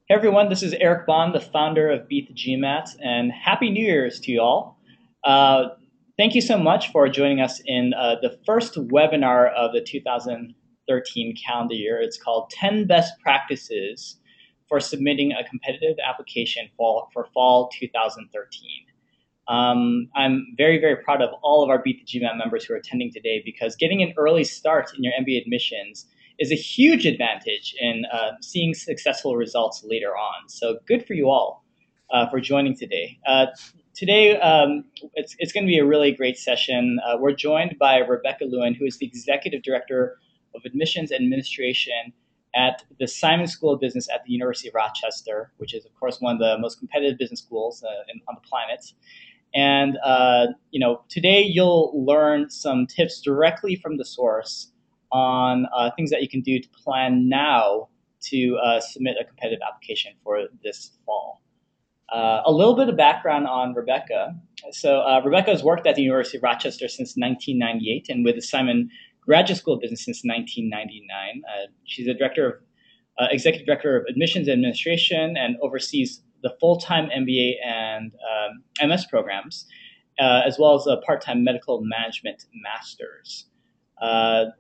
Hey everyone, this is Eric Bond, the founder of Beat The GMAT, and Happy New Year's to you all. Uh, Thank you so much for joining us in the first webinar of the 2013 calendar year. It's called 10 Best Practices for Submitting a Competitive Application for Fall 2013. I'm very, very proud of all of our Beat the GMAT members who are attending today because getting an early start in your MBA admissions is a huge advantage in seeing successful results later on. So good for you all for joining today. It's going to be a really great session. We're joined by Rebekah Lewin, who is the Executive Director of Admissions Administration at the Simon School of Business at the University of Rochester, which is, of course, one of the most competitive business schools on the planet. And today you'll learn some tips directly from the source on things that you can do to plan now to submit a competitive application for this fall. A little bit of background on Rebekah. So Rebekah has worked at the University of Rochester since 1998 and with the Simon Graduate School of Business since 1999. She's a executive director of admissions and administration and oversees the full-time MBA and MS programs, as well as a part-time medical management master's.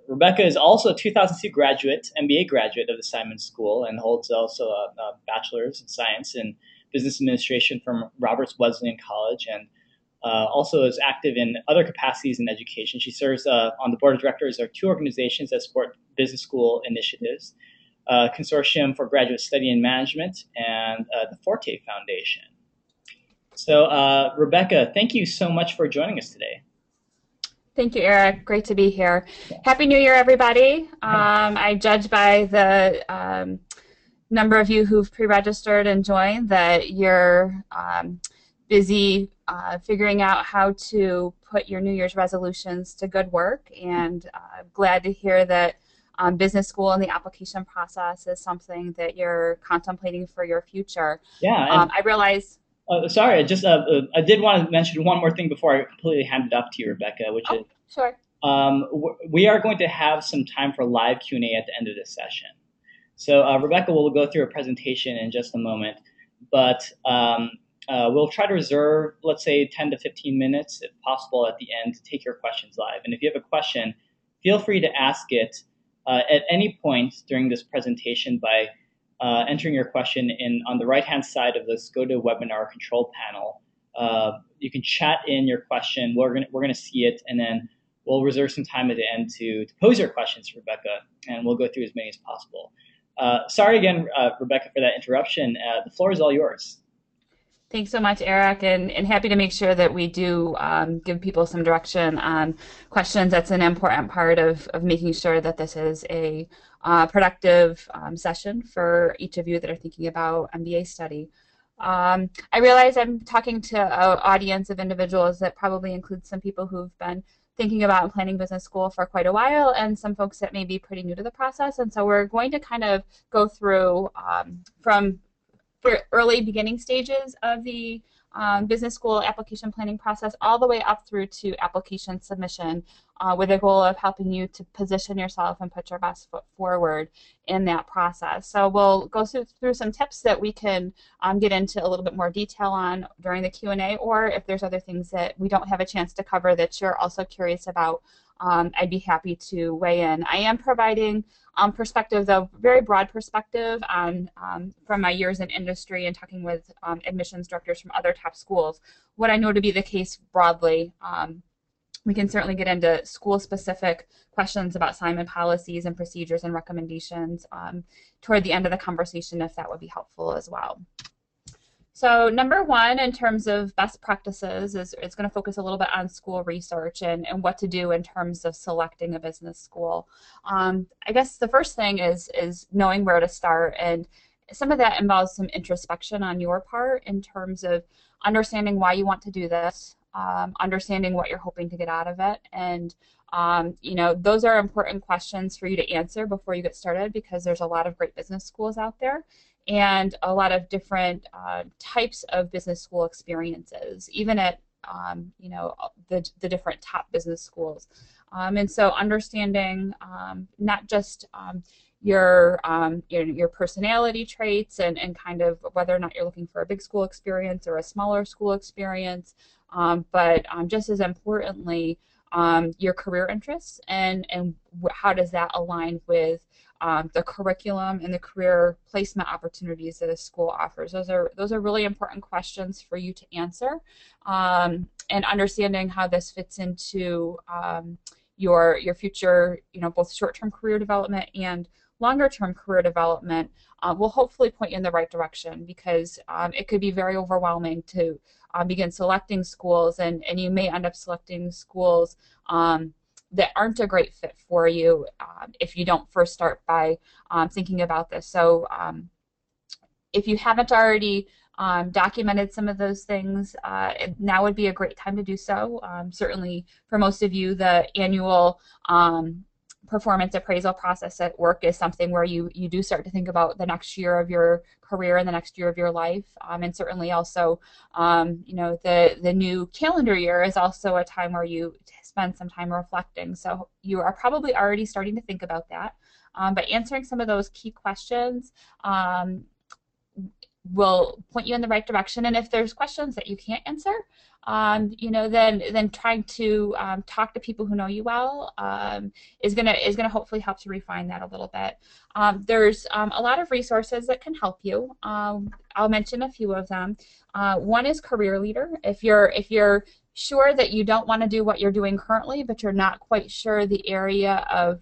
Rebekah is also a 2002 MBA graduate of the Simon School, and holds also a bachelor's in science in business administration from Roberts Wesleyan College, and also is active in other capacities in education. She serves on the board of directors of two organizations that support business school initiatives, Consortium for Graduate Study in Management and the Forte Foundation. So Rebekah, thank you so much for joining us today. Thank you, Eric. Great to be here. Happy New Year, everybody. I judge by the number of you who've pre-registered and joined that you're busy figuring out how to put your New Year's resolutions to good work, and glad to hear that business school and the application process is something that you're contemplating for your future. Yeah. I realize... Sorry, I did want to mention one more thing before I completely hand it off to you, Rebekah, which is sure. We are going to have some time for live Q&A at the end of this session. So Rebekah will go through a presentation in just a moment, but we'll try to reserve, let's say, 10 to 15 minutes, if possible, at the end to take your questions live. And if you have a question, feel free to ask it at any point during this presentation by entering your question on the right-hand side of this GoToWebinar control panel. You can chat in your question. We're gonna see it, and then we'll reserve some time at the end to pose your questions to Rebekah, and we'll go through as many as possible. Sorry again, Rebekah, for that interruption. The floor is all yours. Thanks so much, Eric, and happy to make sure that we do give people some direction on questions. That's an important part of making sure that this is a productive session for each of you that are thinking about MBA study. I realize I'm talking to an audience of individuals that probably includes some people who've been thinking about planning business school for quite a while, and some folks that may be pretty new to the process. And so we're going to kind of go through from early beginning stages of the business school application planning process all the way up through to application submission, with the goal of helping you to position yourself and put your best foot forward in that process. So we'll go through some tips that we can get into a little bit more detail on during the Q&A, or if there's other things that we don't have a chance to cover that you're also curious about, I'd be happy to weigh in. I am providing perspective, though, very broad perspective on from my years in industry and talking with admissions directors from other top schools, what I know to be the case broadly. We can certainly get into school-specific questions about Simon policies and procedures and recommendations toward the end of the conversation, if that would be helpful as well. So number one, in terms of best practices, is it's going to focus a little bit on school research and what to do in terms of selecting a business school. I guess the first thing is knowing where to start, and some of that involves some introspection on your part in terms of understanding why you want to do this, understanding what you're hoping to get out of it, and those are important questions for you to answer before you get started, because there's a lot of great business schools out there and a lot of different types of business school experiences, even at the different top business schools. And so understanding not just your personality traits and kind of whether or not you're looking for a big school experience or a smaller school experience. But just as importantly, your career interests and how does that align with the curriculum and the career placement opportunities that a school offers. Those are really important questions for you to answer, and understanding how this fits into your future, both short-term career development and longer-term career development will hopefully point you in the right direction, because it could be very overwhelming to begin selecting schools, and you may end up selecting schools that aren't a great fit for you if you don't first start by thinking about this. So if you haven't already documented some of those things, now would be a great time to do so. Certainly for most of you, the annual performance appraisal process at work is something where you do start to think about the next year of your career and the next year of your life. And certainly also, the new calendar year is also a time where you spend some time reflecting. So you are probably already starting to think about that. But answering some of those key questions will point you in the right direction. And if there's questions that you can't answer, then trying to talk to people who know you well is gonna hopefully help to refine that a little bit. There's a lot of resources that can help you. I'll mention a few of them. One is Career Leader. If you're sure that you don't want to do what you're doing currently, but you're not quite sure the area of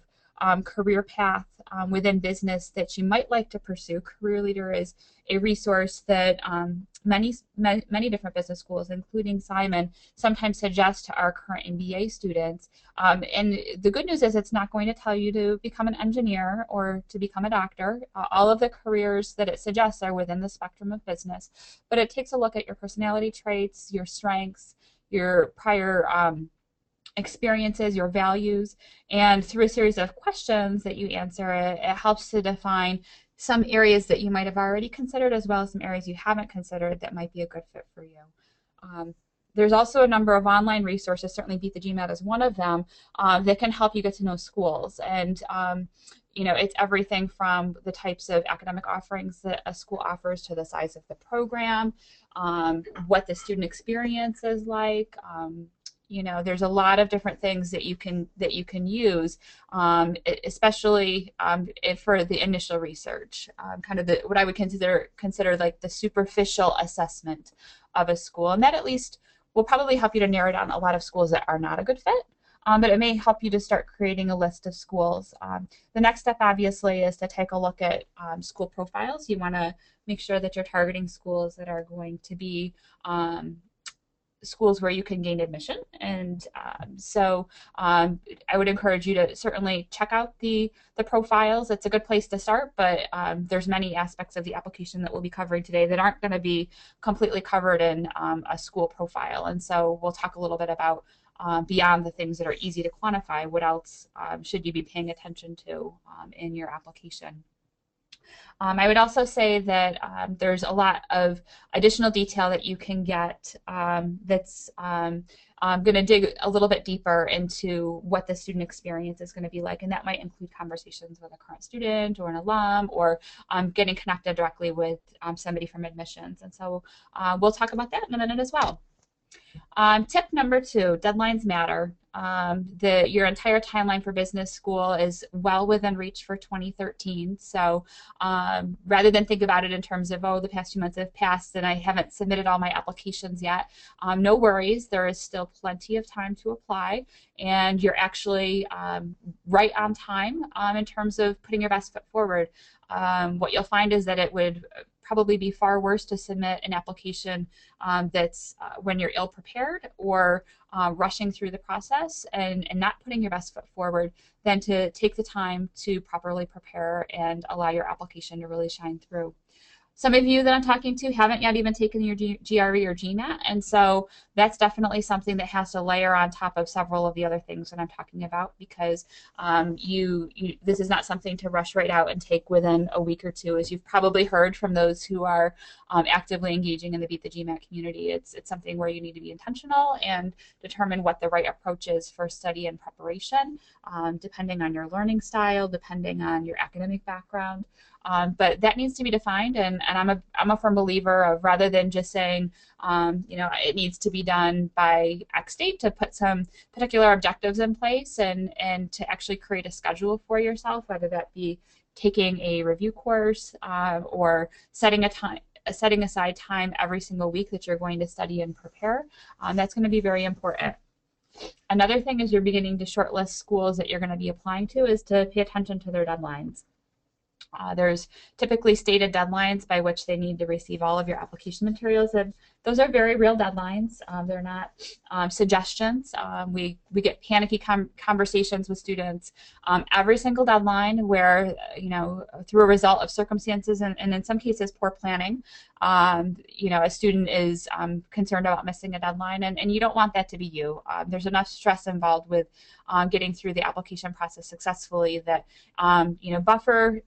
career path within business that you might like to pursue, Career Leader is a resource that many different business schools, including Simon, sometimes suggest to our current MBA students. And the good news is it's not going to tell you to become an engineer or to become a doctor. All of the careers that it suggests are within the spectrum of business, but it takes a look at your personality traits, your strengths, your prior experiences, your values, and through a series of questions that you answer, it helps to define some areas that you might have already considered, as well as some areas you haven't considered that might be a good fit for you. There's also a number of online resources, certainly Beat the GMAT is one of them, that can help you get to know schools. And it's everything from the types of academic offerings that a school offers to the size of the program, what the student experience is like. There's a lot of different things that you can use, especially for the initial research, kind of what I would consider like the superficial assessment of a school, and that at least will probably help you to narrow down a lot of schools that are not a good fit. But it may help you to start creating a list of schools. The next step, obviously, is to take a look at school profiles. You want to make sure that you're targeting schools that are going to be schools where you can gain admission. And so I would encourage you to certainly check out the profiles. It's a good place to start, but there's many aspects of the application that we'll be covering today that aren't going to be completely covered in a school profile. And so we'll talk a little bit about beyond the things that are easy to quantify, what else should you be paying attention to in your application. I would also say that there's a lot of additional detail that you can get that's going to dig a little bit deeper into what the student experience is going to be like, and that might include conversations with a current student or an alum, or getting connected directly with somebody from admissions. And so we'll talk about that in a minute as well. Tip number 2, deadlines matter. Your entire timeline for business school is well within reach for 2013. So rather than think about it in terms of, oh, the past 2 months have passed and I haven't submitted all my applications yet, no worries. There is still plenty of time to apply, and you're actually right on time in terms of putting your best foot forward. What you'll find is that it would probably be far worse to submit an application that's when you're ill prepared or rushing through the process and not putting your best foot forward than to take the time to properly prepare and allow your application to really shine through. Some of you that I'm talking to haven't yet even taken your GRE or GMAT, and so that's definitely something that has to layer on top of several of the other things that I'm talking about, because this is not something to rush right out and take within a week or two. As you've probably heard from those who are actively engaging in the Beat the GMAT community, it's something where you need to be intentional and determine what the right approach is for study and preparation, depending on your learning style, depending on your academic background. But that needs to be defined, and I'm a firm believer of, rather than just saying, it needs to be done by X date, to put some particular objectives in place and to actually create a schedule for yourself, whether that be taking a review course or setting aside time every single week that you're going to study and prepare. That's going to be very important. Another thing as you're beginning to shortlist schools that you're going to be applying to is to pay attention to their deadlines. There's typically stated deadlines by which they need to receive all of your application materials, and those are very real deadlines. They're not suggestions. We get panicky conversations with students every single deadline where, through a result of circumstances and in some cases poor planning, a student is concerned about missing a deadline, and you don't want that to be you. There's enough stress involved with getting through the application process successfully that, buffer,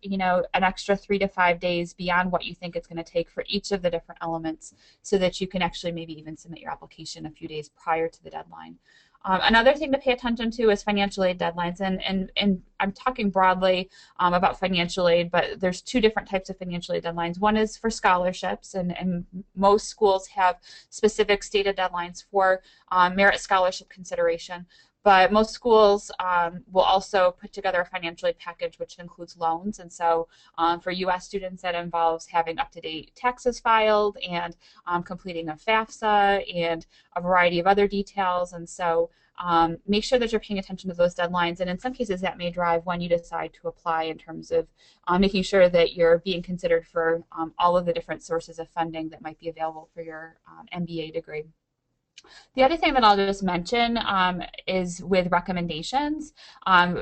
an extra 3 to 5 days beyond what you think it's going to take for each of the different elements, so that you can actually maybe even submit your application a few days prior to the deadline. Another thing to pay attention to is financial aid deadlines, and I'm talking broadly about financial aid, but there's two different types of financial aid deadlines. One is for scholarships, and most schools have specific stated deadlines for merit scholarship consideration. But most schools will also put together a financial aid package which includes loans. And so for U.S. students, that involves having up-to-date taxes filed and completing a FAFSA and a variety of other details. And so make sure that you're paying attention to those deadlines. And in some cases, that may drive when you decide to apply, in terms of making sure that you're being considered for all of the different sources of funding that might be available for your MBA degree. The other thing that I'll just mention is with recommendations.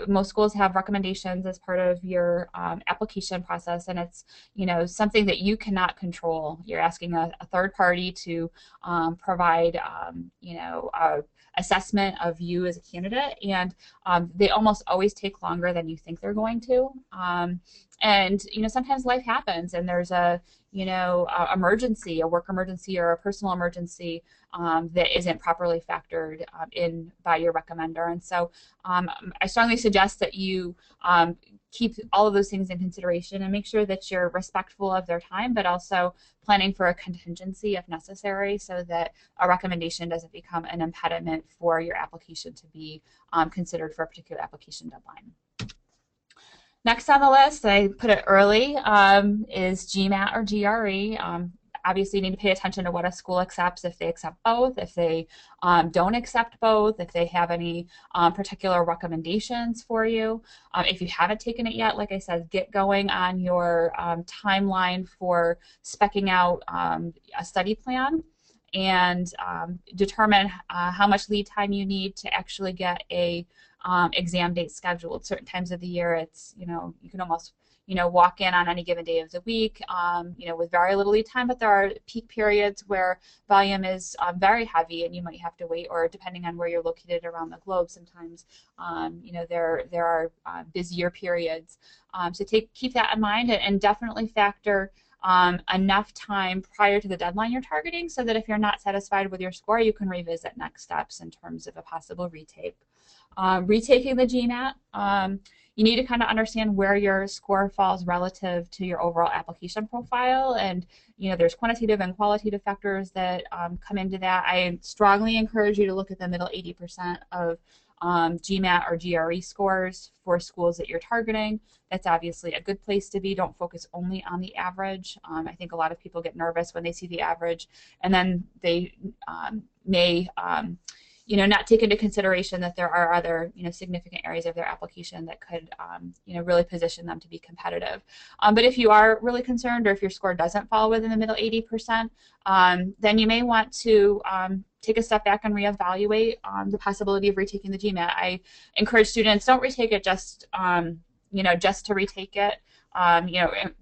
Most schools have recommendations as part of your application process, and it's something that you cannot control. You're asking a third party to provide a assessment of you as a candidate, and they almost always take longer than you think they're going to. And sometimes life happens, and there's a emergency, a work emergency or a personal emergency that isn't properly factored in by your recommender. And so I strongly suggest that you keep all of those things in consideration and make sure that you're respectful of their time, but also planning for a contingency if necessary, so that a recommendation doesn't become an impediment for your application to be considered for a particular application deadline. Next on the list, I put it early, is GMAT or GRE. Obviously, you need to pay attention to what a school accepts, if they accept both, if they don't accept both, if they have any particular recommendations for you. If you haven't taken it yet, like I said, get going on your timeline for speccing out a study plan, and determine how much lead time you need to actually get a exam date scheduled. Certain times of the year, it's you can almost walk in on any given day of the week, with very little lead time, but there are peak periods where volume is very heavy, and you might have to wait, or depending on where you're located around the globe, sometimes there are busier periods. So keep that in mind, and definitely factor enough time prior to the deadline you're targeting, so that if you're not satisfied with your score, you can revisit next steps in terms of a possible retake. Retaking the GMAT, you need to kind of understand where your score falls relative to your overall application profile, and there's quantitative and qualitative factors that come into that. I strongly encourage you to look at the middle 80% of GMAT or GRE scores for schools that you're targeting. That's obviously a good place to be. Don't focus only on the average. I think a lot of people get nervous when they see the average, and then they may not take into consideration that there are other, significant areas of their application that could, really position them to be competitive. But if you are really concerned, or if your score doesn't fall within the middle 80%, then you may want to take a step back and reevaluate the possibility of retaking the GMAT. I encourage students, don't retake it just to retake it.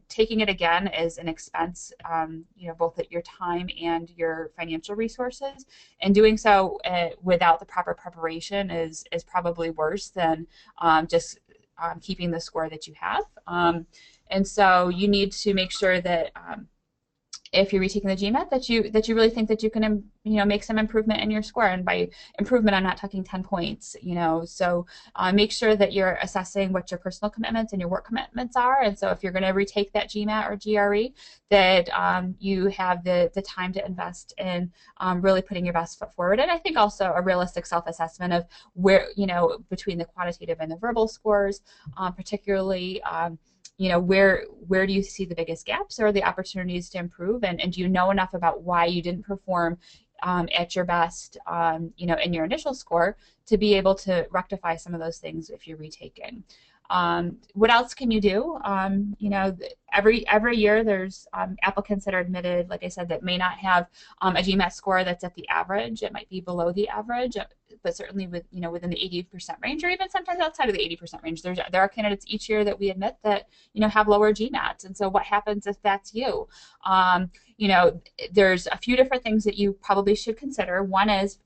taking it again is an expense, both at your time and your financial resources, and doing so without the proper preparation is probably worse than just keeping the score that you have. And so you need to make sure that if you're retaking the GMAT, that you really think that you can make some improvement in your score. And by improvement, I'm not talking 10 points. So make sure that you're assessing what your personal commitments and your work commitments are. And so if you're going to retake that GMAT or GRE, that you have the time to invest in really putting your best foot forward. And I think also a realistic self-assessment of where between the quantitative and the verbal scores, particularly. Where do you see the biggest gaps or the opportunities to improve, and do you know enough about why you didn't perform at your best, in your initial score, to be able to rectify some of those things if you're retaking. What else can you do? Every year there's applicants that are admitted, like I said, that may not have a GMAT score that's at the average. It might be below the average, but certainly within the 80% range, or even sometimes outside of the 80% range. There are candidates each year that we admit that have lower GMATs. And so what happens if that's you? There's a few different things that you probably should consider. One is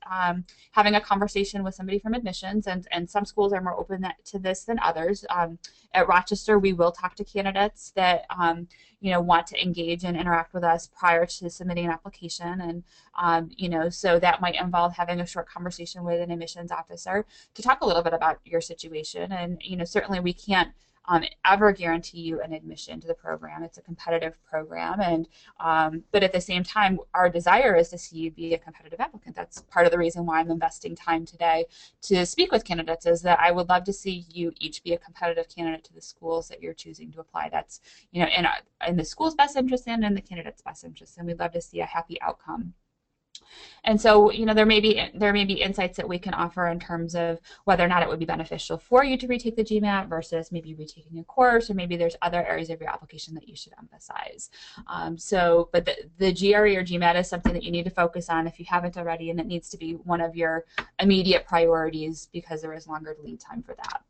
having a conversation with somebody from admissions, and some schools are more open to this than others. At Rochester, we will talk to candidates that want to engage and interact with us prior to submitting an application, and so that might involve having a short conversation with an admissions officer to talk a little bit about your situation. And certainly we can't ever guarantee you an admission to the program. It's a competitive program, and but at the same time, our desire is to see you be a competitive applicant. That's part of the reason why I'm investing time today to speak with candidates, is that I would love to see you each be a competitive candidate to the schools that you're choosing to apply. That's in the school's best interest and in the candidate's best interest, and we'd love to see a happy outcome. And so, there may be insights that we can offer in terms of whether or not it would be beneficial for you to retake the GMAT versus maybe retaking a course, or maybe there's other areas of your application that you should emphasize. But the GRE or GMAT is something that you need to focus on if you haven't already, and it needs to be one of your immediate priorities because there is longer lead time for that.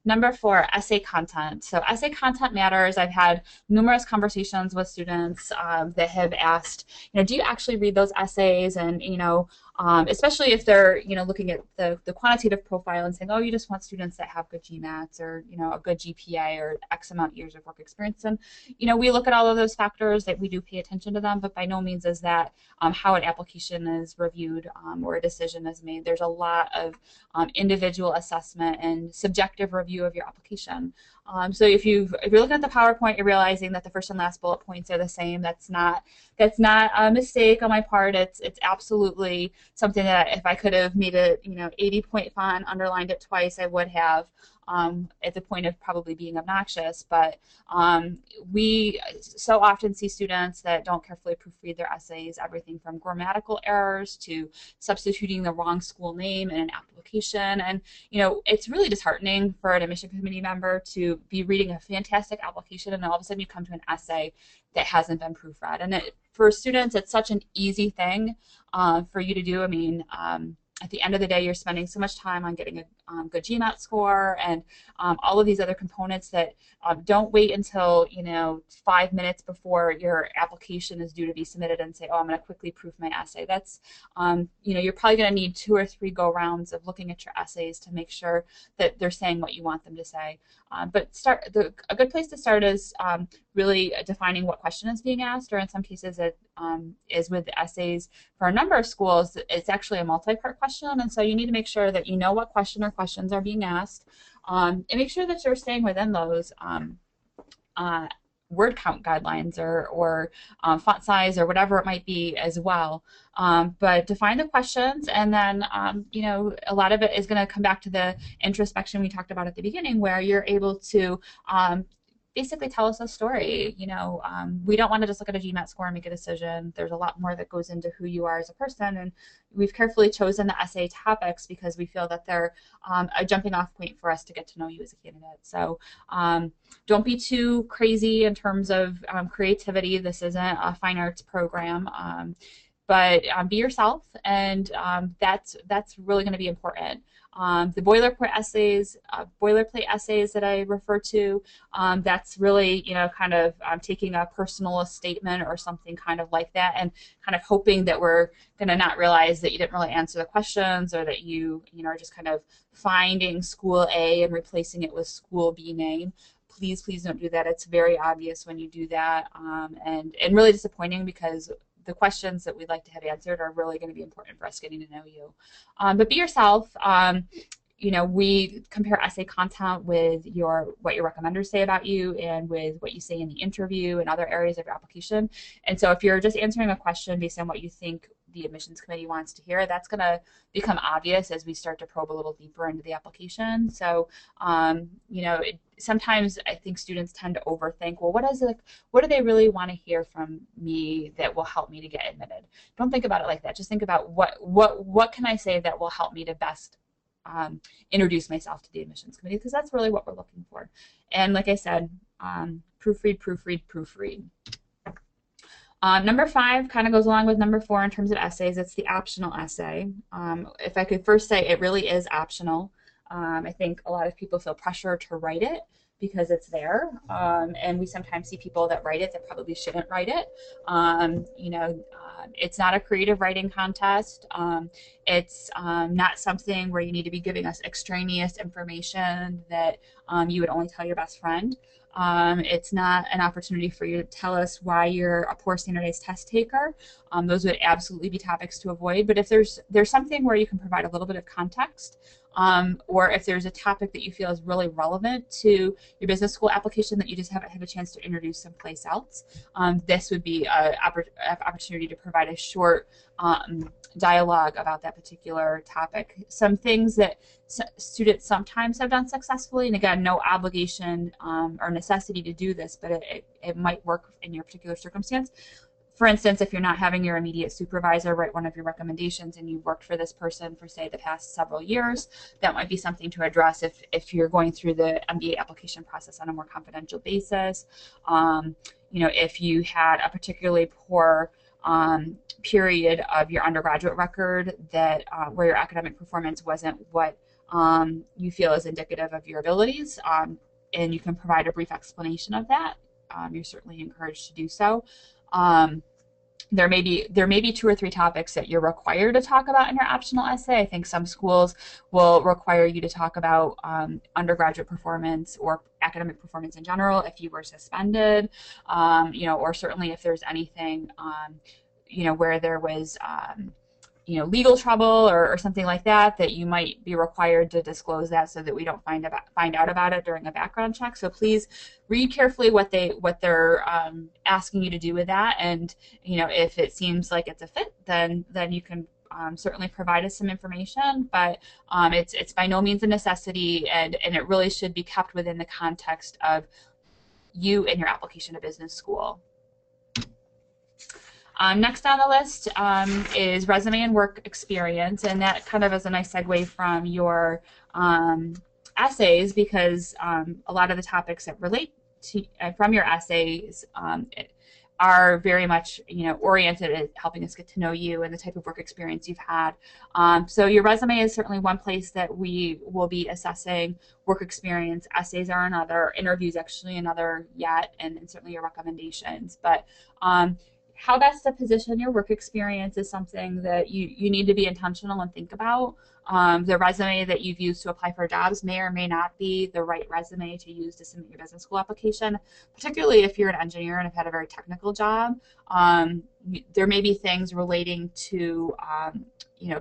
Number 4, essay content. So essay content matters. I've had numerous conversations with students that have asked, do you actually read those essays? And, especially if they're, looking at the quantitative profile and saying, oh, you just want students that have good GMATs or, a good GPA or X amount years of work experience. And, we look at all of those factors, that we do pay attention to them, but by no means is that how an application is reviewed or a decision is made. There's a lot of individual assessment and subjective review of your application. So if you're looking at the PowerPoint, you're realizing that the first and last bullet points are the same. That's not a mistake on my part. It's absolutely something that if I could have made a 80-point font, underlined it twice, I would have. At the point of probably being obnoxious, but we so often see students that don't carefully proofread their essays, everything from grammatical errors to substituting the wrong school name in an application. And it's really disheartening for an admission committee member to be reading a fantastic application and all of a sudden you come to an essay that hasn't been proofread. And for students, it's such an easy thing for you to do. I mean, at the end of the day, you're spending so much time on getting a good GMAT score and all of these other components that don't wait until 5 minutes before your application is due to be submitted and say, oh, I'm going to quickly proof my essay. That's you're probably going to need 2 or 3 go rounds of looking at your essays to make sure that they're saying what you want them to say. But a good place to start is really defining what question is being asked, or in some cases it is with the essays. For a number of schools, it's actually a multi-part question, and so you need to make sure that you know what question or questions are being asked, and make sure that you're staying within those word count guidelines or font size or whatever it might be as well. But define the questions, and then a lot of it is going to come back to the introspection we talked about at the beginning, where you're able to basically tell us a story. We don't want to just look at a GMAT score and make a decision. There's a lot more that goes into who you are as a person, and we've carefully chosen the essay topics because we feel that they're a jumping off point for us to get to know you as a candidate. So don't be too crazy in terms of creativity. This isn't a fine arts program. But be yourself, and that's really going to be important. The boilerplate essays that I refer to, that's really, kind of taking a personal statement or something kind of like that, and kind of hoping that we're going to not realize that you didn't really answer the questions, or that you are just kind of finding school A and replacing it with school B name. Please, please don't do that. It's very obvious when you do that, and really disappointing, because the questions that we'd like to have answered are really going to be important for us getting to know you. But be yourself. We compare essay content with what your recommenders say about you, and with what you say in the interview and other areas of your application. And so if you're just answering a question based on what you think the admissions committee wants to hear, that's going to become obvious as we start to probe a little deeper into the application. So, sometimes I think students tend to overthink, well, what do they really want to hear from me that will help me to get admitted? Don't think about it like that. Just think about what can I say that will help me to best introduce myself to the admissions committee, because that's really what we're looking for. And like I said, proofread, proofread, proofread. Number 5 kind of goes along with number 4 in terms of essays. It's the optional essay. If I could first say, it really is optional. I think a lot of people feel pressure to write it because it's there, and we sometimes see people that write it that probably shouldn't write it. It's not a creative writing contest. It's not something where you need to be giving us extraneous information that you would only tell your best friend. It's not an opportunity for you to tell us why you're a poor standardized test taker. Those would absolutely be topics to avoid. But if there's something where you can provide a little bit of context, or if there's a topic that you feel is really relevant to your business school application that you just haven't had a chance to introduce someplace else, this would be an opportunity to provide a short dialogue about that particular topic. Some things that students sometimes have done successfully, and again, no obligation or necessity to do this, but it might work in your particular circumstance. For instance, if you're not having your immediate supervisor write one of your recommendations, and you've worked for this person for, say, the past several years, that might be something to address if you're going through the MBA application process on a more confidential basis. If you had a particularly poor period of your undergraduate record that where your academic performance wasn't what you feel is indicative of your abilities, and you can provide a brief explanation of that, you're certainly encouraged to do so. There may be 2 or 3 topics that you're required to talk about in your optional essay. I think some schools will require you to talk about undergraduate performance or academic performance in general if you were suspended, or certainly if there's anything, where there was legal trouble or something like that you might be required to disclose that, so that we don't find out about it during a background check. So please read carefully what they're asking you to do with that, and if it seems like it's a fit, then you can certainly provide us some information, but it's by no means a necessity, and it really should be kept within the context of you and your application to business school. Next on the list is resume and work experience, and that kind of is a nice segue from your essays, because a lot of the topics that relate to from your essays are very much oriented at helping us get to know you and the type of work experience you've had. So your resume is certainly one place that we will be assessing work experience. Essays are another, interviews actually another yet, and certainly your recommendations. But how best to position your work experience is something that you need to be intentional and think about. The resume that you've used to apply for jobs may or may not be the right resume to use to submit your business school application, particularly if you're an engineer and have had a very technical job. There may be things relating to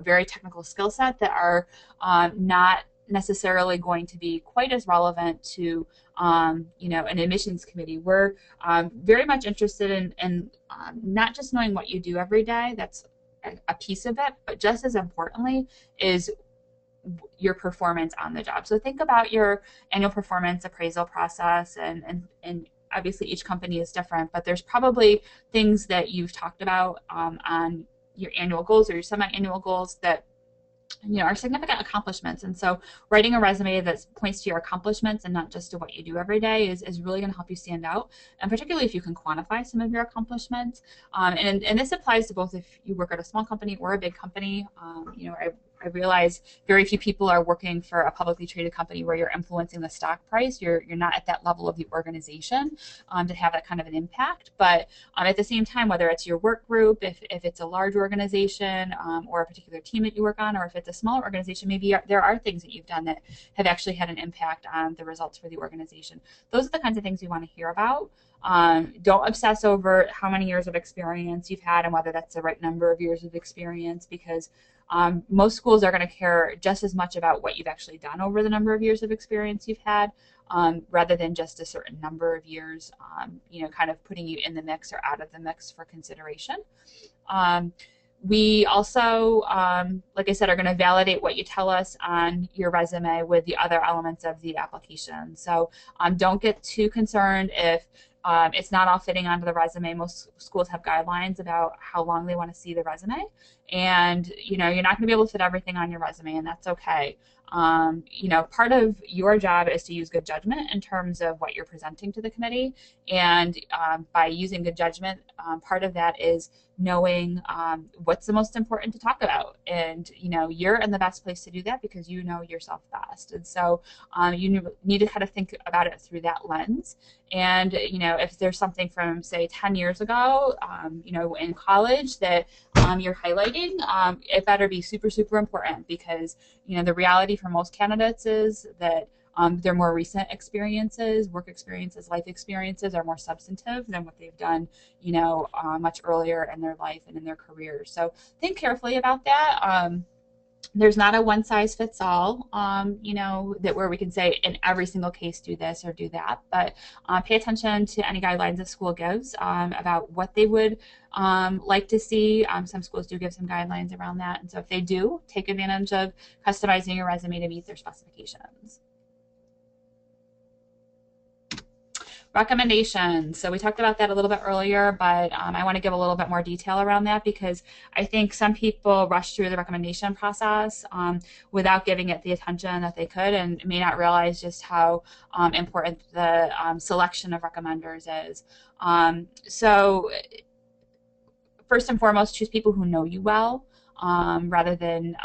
very technical skill set that are not necessarily going to be quite as relevant to an admissions committee. We're very much interested in not just knowing what you do every day. That's a piece of it, but just as importantly is your performance on the job. So think about your annual performance appraisal process, and obviously each company is different, but there's probably things that you've talked about on your annual goals or your semi-annual goals that are significant accomplishments. And so writing a resume that points to your accomplishments and not just to what you do every day is really going to help you stand out, and particularly if you can quantify some of your accomplishments. And this applies to both if you work at a small company or a big company. I I realize very few people are working for a publicly traded company where you're influencing the stock price. You're not at that level of the organization to have that kind of an impact. But at the same time, whether it's your work group, if it's a large organization or a particular team that you work on, or if it's a smaller organization, maybe there are things that you've done that have actually had an impact on the results for the organization. Those are the kinds of things we want to hear about. Don't obsess over how many years of experience you've had and whether that's the right number of years of experience, because most schools are going to care just as much about what you've actually done over the number of years of experience you've had, rather than just a certain number of years, kind of putting you in the mix or out of the mix for consideration. We also, like I said, are going to validate what you tell us on your resume with the other elements of the application. So don't get too concerned if it's not all fitting onto the resume. Most schools have guidelines about how long they want to see the resume. And, you're not going to be able to fit everything on your resume, and that's okay. Part of your job is to use good judgment in terms of what you're presenting to the committee. And by using good judgment, part of that is knowing what's the most important to talk about. And, you're in the best place to do that because you know yourself best. And so you need to kind of think about it through that lens. And, if there's something from, say, 10 years ago, in college that you're highlighting, it better be super, super important, because, the reality for most candidates is that their more recent experiences, work experiences, life experiences are more substantive than what they've done, much earlier in their life and in their career. So think carefully about that. There's not a one size fits all, that where we can say in every single case do this or do that, but pay attention to any guidelines the school gives about what they would like to see. Some schools do give some guidelines around that, and so if they do, take advantage of customizing your resume to meet their specifications. Recommendations. So we talked about that a little bit earlier, but I want to give a little bit more detail around that, because I think some people rush through the recommendation process without giving it the attention that they could, and may not realize just how important the selection of recommenders is. So first and foremost, choose people who know you well, rather than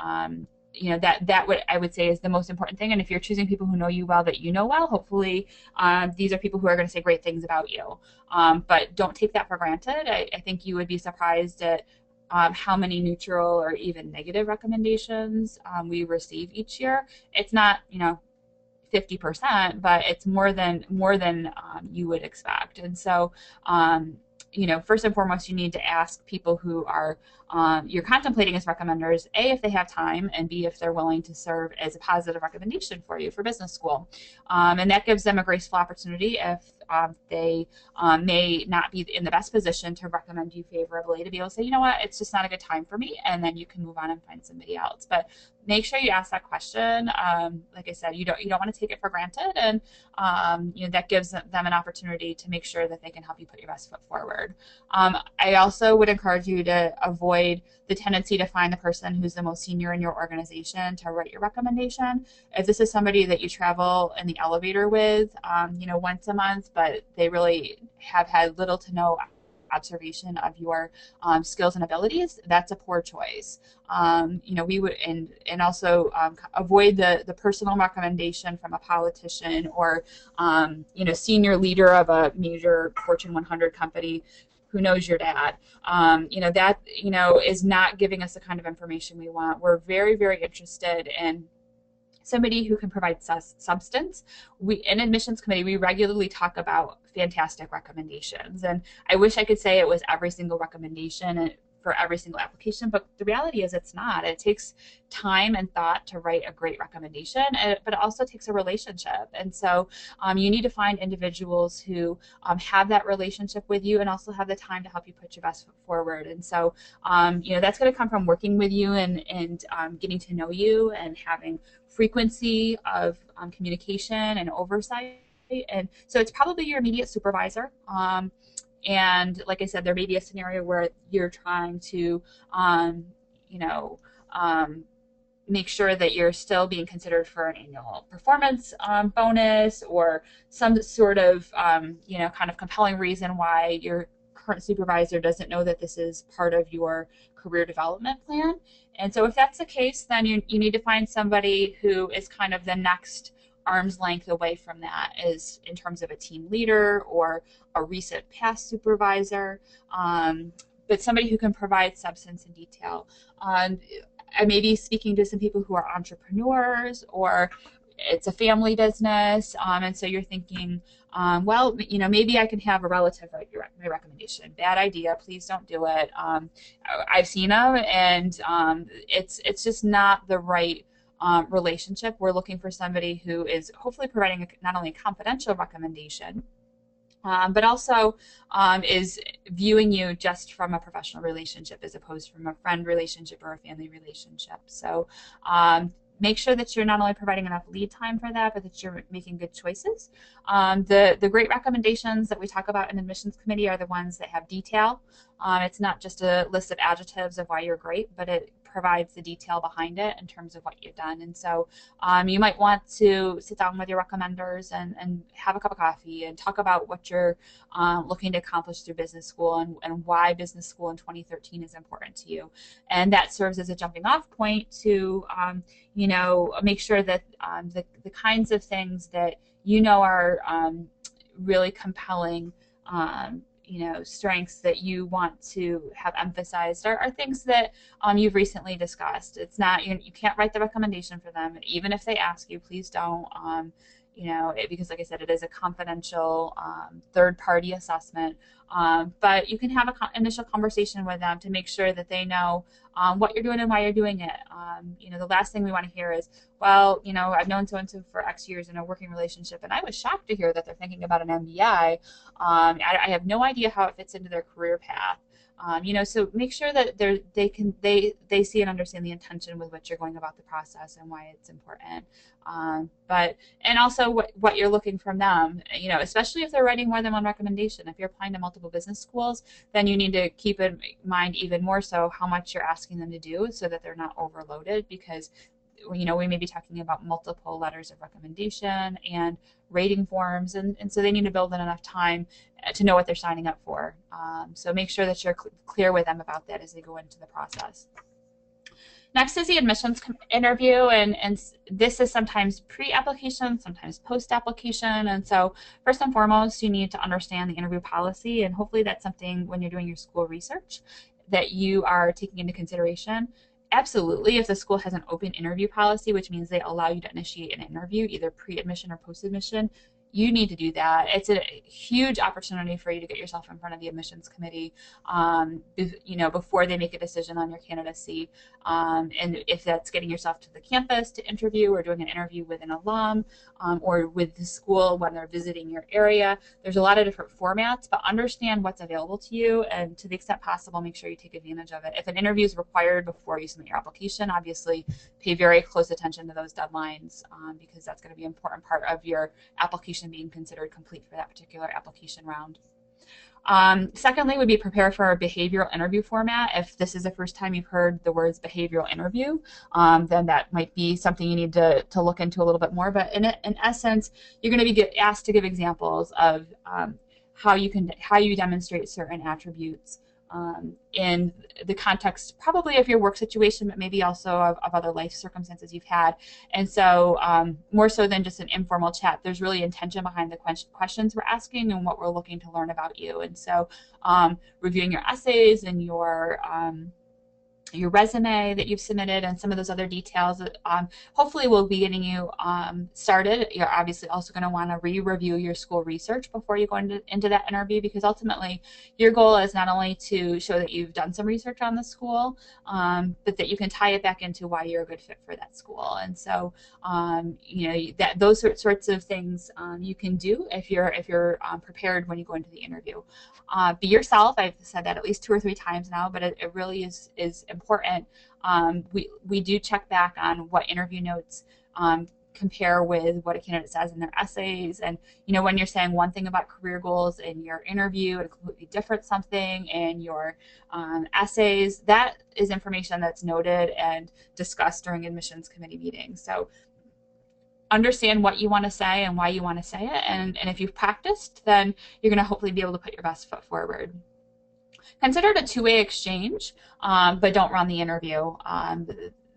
that what I would say is the most important thing. And if you're choosing people who know you well, that you know well, hopefully these are people who are going to say great things about you. But don't take that for granted. I think you would be surprised at how many neutral or even negative recommendations we receive each year. It's not, 50%, but it's more than you would expect. And so, first and foremost, you need to ask people who are you're contemplating as recommenders, A, if they have time, and B, if they're willing to serve as a positive recommendation for you for business school. And that gives them a graceful opportunity if they may not be in the best position to recommend you favorably, to be able to say, you know what, it's just not a good time for me, and then you can move on and find somebody else. But make sure you ask that question. Like I said, you don't want to take it for granted, and that gives them an opportunity to make sure that they can help you put your best foot forward. I also would encourage you to avoid the tendency to find the person who's the most senior in your organization to write your recommendation. If this is somebody that you travel in the elevator with, once a month, but they really have had little to no observation of your skills and abilities, that's a poor choice. We would, and also avoid the personal recommendation from a politician or, senior leader of a major Fortune 100 company who knows your dad. That is not giving us the kind of information we want. We're very, very interested in somebody who can provide substance. In admissions committee, we regularly talk about fantastic recommendations. And I wish I could say it was every single recommendation for every single application, but the reality is it's not. It takes time and thought to write a great recommendation, but it also takes a relationship. And so you need to find individuals who have that relationship with you and also have the time to help you put your best foot forward. And so, that's going to come from working with you and getting to know you and having frequency of communication and oversight. And so it's probably your immediate supervisor. And like I said, there may be a scenario where you're trying to, make sure that you're still being considered for an annual performance bonus or some sort of, kind of compelling reason why your current supervisor doesn't know that this is part of your career development plan. And so if that's the case, then you need to find somebody who is kind of the next arm's length away from that, is in terms of a team leader or a recent past supervisor, but somebody who can provide substance and detail. I may be speaking to some people who are entrepreneurs, or it's a family business, and so you're thinking, well, maybe I can have a relative write my recommendation. Bad idea. Please don't do it. I've seen them, and it's just not the right relationship. We're looking for somebody who is hopefully providing not only a confidential recommendation, but also is viewing you just from a professional relationship as opposed from a friend relationship or a family relationship. So make sure that you're not only providing enough lead time for that, but that you're making good choices. The great recommendations that we talk about in admissions committee are the ones that have detail. It's not just a list of adjectives of why you're great, but it provides the detail behind it in terms of what you've done. And so you might want to sit down with your recommenders and have a cup of coffee and talk about what you're looking to accomplish through business school, and why business school in 2013 is important to you. And that serves as a jumping off point to make sure that the kinds of things that are really compelling strengths that you want to have emphasized are things that you've recently discussed. It's not, you can't write the recommendation for them. Even if they ask you, please don't, because like I said, it is a confidential third-party assessment. But you can have an initial conversation with them to make sure that they know what you're doing and why you're doing it. The last thing we want to hear is, well, I've known so-and-so for X years in a working relationship, and I was shocked to hear that they're thinking about an MBA. I have no idea how it fits into their career path. So make sure that they see and understand the intention with which you're going about the process and why it's important. And also what you're looking from them, especially if they're writing more than one recommendation. If you're applying to multiple business schools, then you need to keep in mind even more so how much you're asking them to do so that they're not overloaded, because we may be talking about multiple letters of recommendation and rating forms, and so they need to build in enough time to know what they're signing up for. So make sure that you're clear with them about that as they go into the process. Next is the admissions interview, and this is sometimes pre-application, sometimes post-application. And so first and foremost, you need to understand the interview policy, and hopefully that's something when you're doing your school research that you are taking into consideration. Absolutely, if the school has an open interview policy, which means they allow you to initiate an interview either pre-admission or post-admission, you need to do that. It's a huge opportunity for you to get yourself in front of the admissions committee, before they make a decision on your candidacy. And if that's getting yourself to the campus to interview, or doing an interview with an alum, or with the school when they're visiting your area, there's a lot of different formats, but understand what's available to you, and to the extent possible, make sure you take advantage of it. If an interview is required before you submit your application, obviously pay very close attention to those deadlines, because that's going to be an important part of your application being considered complete for that particular application round. Secondly, would be prepare for a behavioral interview format. If this is the first time you've heard the words behavioral interview, then that might be something you need to look into a little bit more. But in essence, you're going to be asked to give examples of how you demonstrate certain attributes in the context probably of your work situation, but maybe also of other life circumstances you've had. And so more so than just an informal chat, there's really intention behind the questions we're asking and what we're looking to learn about you. And so reviewing your essays and your resume that you've submitted and some of those other details hopefully will be getting you started. You're obviously also going to want to re-review your school research before you go into that interview, because ultimately your goal is not only to show that you've done some research on the school, but that you can tie it back into why you're a good fit for that school. And so that those sorts of things you can do if you're prepared when you go into the interview. Be yourself. I've said that at least 2 or 3 times now, but it really is important. We do check back on what interview notes compare with what a candidate says in their essays. And when you're saying one thing about career goals in your interview and a completely different something in your essays, that is information that's noted and discussed during admissions committee meetings. So understand what you want to say and why you want to say it, and if you've practiced, then you're going to hopefully be able to put your best foot forward. consider it a two-way exchange, but don't run the interview.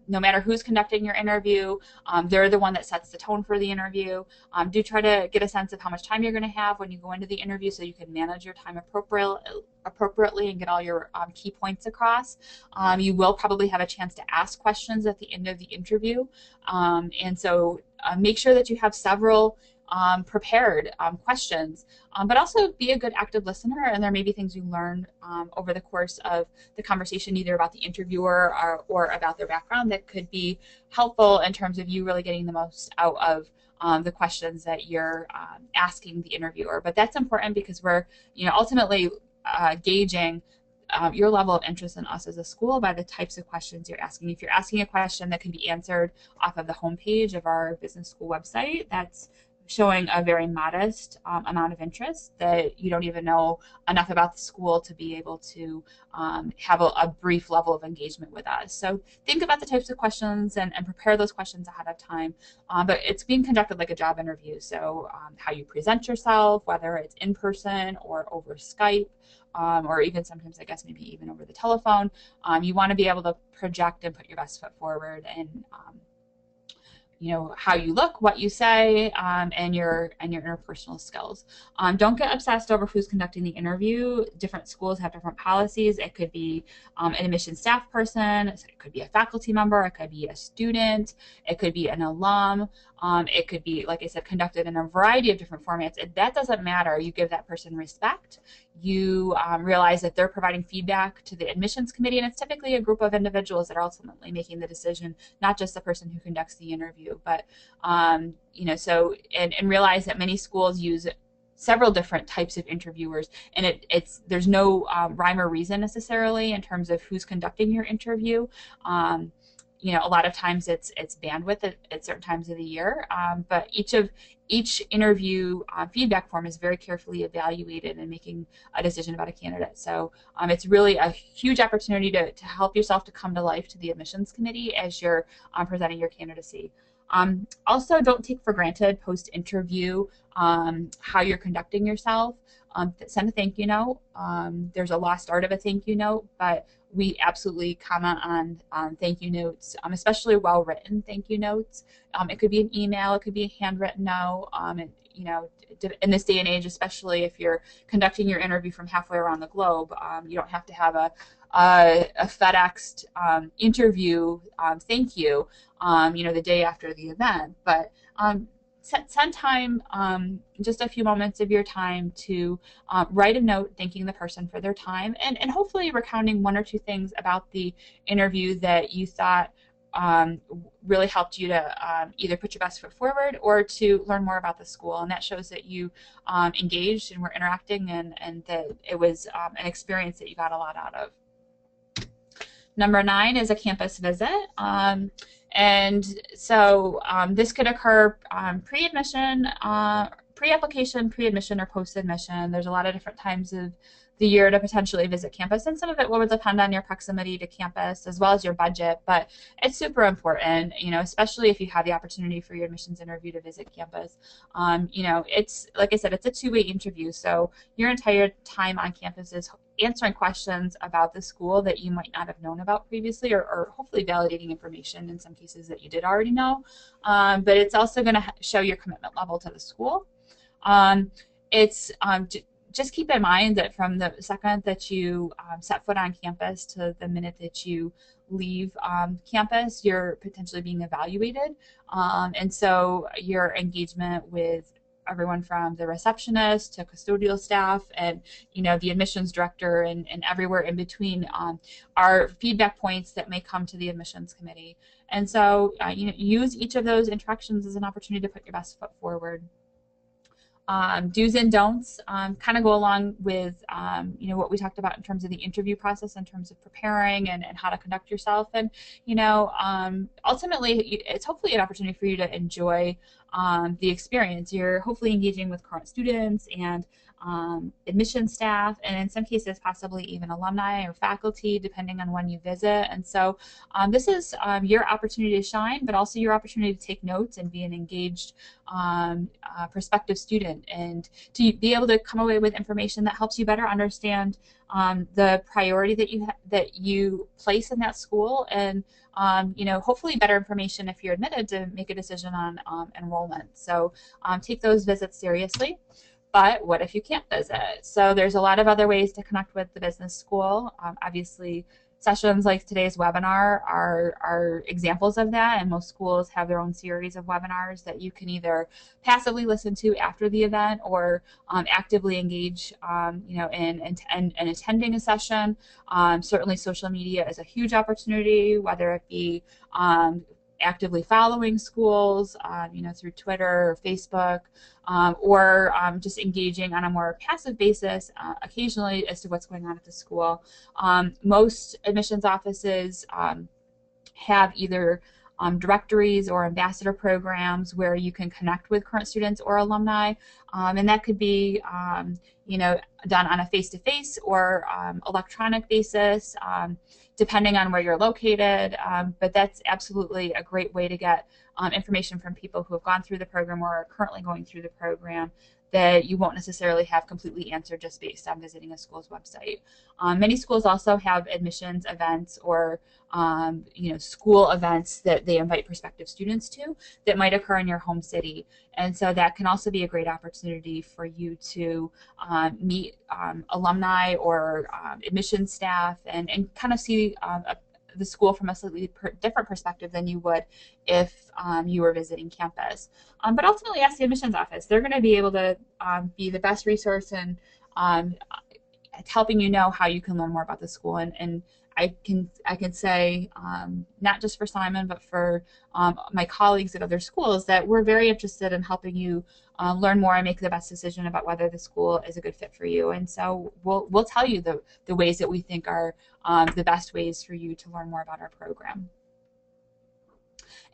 No matter who's conducting your interview, they're the one that sets the tone for the interview. Do try to get a sense of how much time you're going to have when you go into the interview so you can manage your time appropriately and get all your key points across. You will probably have a chance to ask questions at the end of the interview. And so make sure that you have several prepared questions, but also be a good active listener. And there may be things you learn over the course of the conversation, either about the interviewer or about their background, that could be helpful in terms of you really getting the most out of the questions that you're asking the interviewer. But that's important because we're, ultimately gauging your level of interest in us as a school by the types of questions you're asking. If you're asking a question that can be answered off of the homepage of our business school website, that's showing a very modest amount of interest, that you don't even know enough about the school to be able to have a brief level of engagement with us. So think about the types of questions and prepare those questions ahead of time. But it's being conducted like a job interview. So how you present yourself, whether it's in person or over Skype, or even sometimes, I guess, maybe even over the telephone, you want to be able to project and put your best foot forward, and how you look, what you say, and your interpersonal skills. Don't get obsessed over who's conducting the interview. Different schools have different policies. It could be an admission staff person, it could be a faculty member, it could be a student, it could be an alum. It could be, like I said, conducted in a variety of different formats. That doesn't matter. You give that person respect. You realize that they're providing feedback to the admissions committee, and it's typically a group of individuals that are ultimately making the decision, not just the person who conducts the interview. But so and realize that many schools use several different types of interviewers, and there's no rhyme or reason necessarily in terms of who's conducting your interview. A lot of times it's bandwidth at certain times of the year, but each interview feedback form is very carefully evaluated in making a decision about a candidate. So it's really a huge opportunity to help yourself to come to life to the admissions committee as you're presenting your candidacy. Also, don't take for granted post-interview how you're conducting yourself. Send a thank you note. There's a lost art of a thank you note, but we absolutely comment on thank you notes, especially well-written thank you notes. It could be an email, it could be a handwritten note. In this day and age, especially if you're conducting your interview from halfway around the globe, you don't have to have a FedExed interview thank you, the day after the event, but send time, just a few moments of your time to write a note thanking the person for their time, and hopefully recounting one or two things about the interview that you thought really helped you to either put your best foot forward or to learn more about the school. And that shows that you engaged and were interacting, and that it was an experience that you got a lot out of. Number 9 is a campus visit. And so this could occur pre-admission, pre-application, pre-admission, or post-admission. There's a lot of different times of the year to potentially visit campus, and some of it will depend on your proximity to campus as well as your budget, but it's super important, especially if you have the opportunity for your admissions interview to visit campus. It's, like I said, it's a two-way interview, so your entire time on campus is answering questions about the school that you might not have known about previously, or hopefully validating information in some cases that you did already know, but it's also going to show your commitment level to the school. Just keep in mind that from the second that you set foot on campus to the minute that you leave campus, you're potentially being evaluated. And so your engagement with everyone from the receptionist to custodial staff and the admissions director and everywhere in between are feedback points that may come to the admissions committee. And so use each of those interactions as an opportunity to put your best foot forward. Do's and don'ts kind of go along with what we talked about in terms of the interview process, in terms of preparing and how to conduct yourself. And ultimately it's hopefully an opportunity for you to enjoy the experience. You're hopefully engaging with current students and admission staff, and in some cases possibly even alumni or faculty, depending on when you visit. And so this is your opportunity to shine, but also your opportunity to take notes and be an engaged prospective student, and to be able to come away with information that helps you better understand the priority that you place in that school, and hopefully better information if you're admitted to make a decision on enrollment. So take those visits seriously. But what if you can't visit? So there's a lot of other ways to connect with the business school. Obviously, sessions like today's webinar are examples of that, and most schools have their own series of webinars that you can either passively listen to after the event or actively engage in attending a session. Certainly social media is a huge opportunity, whether it be actively following schools, through Twitter or Facebook, or just engaging on a more passive basis occasionally as to what's going on at the school. Most admissions offices have either directories or ambassador programs where you can connect with current students or alumni, and that could be done on a face-to-face or electronic basis, depending on where you're located. But that's absolutely a great way to get information from people who have gone through the program or are currently going through the program that you won't necessarily have completely answered just based on visiting a school's website. Many schools also have admissions events or school events that they invite prospective students to that might occur in your home city. And so that can also be a great opportunity for you to meet alumni or admissions staff and kind of see the school from a slightly different perspective than you would if you were visiting campus. But ultimately, ask the admissions office. They're going to be able to be the best resource in helping you know how you can learn more about the school. And I can say, not just for Simon, but for my colleagues at other schools, that we're very interested in helping you learn more and make the best decision about whether the school is a good fit for you. And so we'll tell you the ways that we think are the best ways for you to learn more about our program.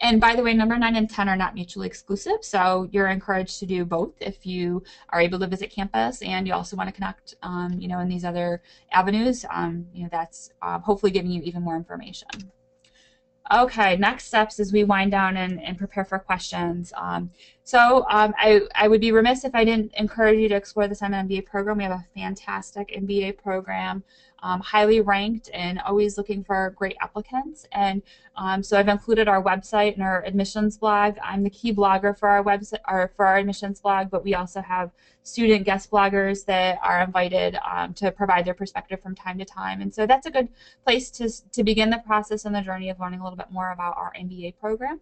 And by the way, number 9 and 10 are not mutually exclusive, so you're encouraged to do both if you are able to visit campus and you also want to connect, in these other avenues. That's hopefully giving you even more information. Okay, next steps as we wind down and prepare for questions. I would be remiss if I didn't encourage you to explore the Simon MBA program. We have a fantastic MBA program, highly ranked and always looking for great applicants. And so I've included our website and our admissions blog. I'm the key blogger for our website or for our admissions blog, but we also have student guest bloggers that are invited to provide their perspective from time to time. And so that's a good place to begin the process and the journey of learning a little bit more about our MBA program.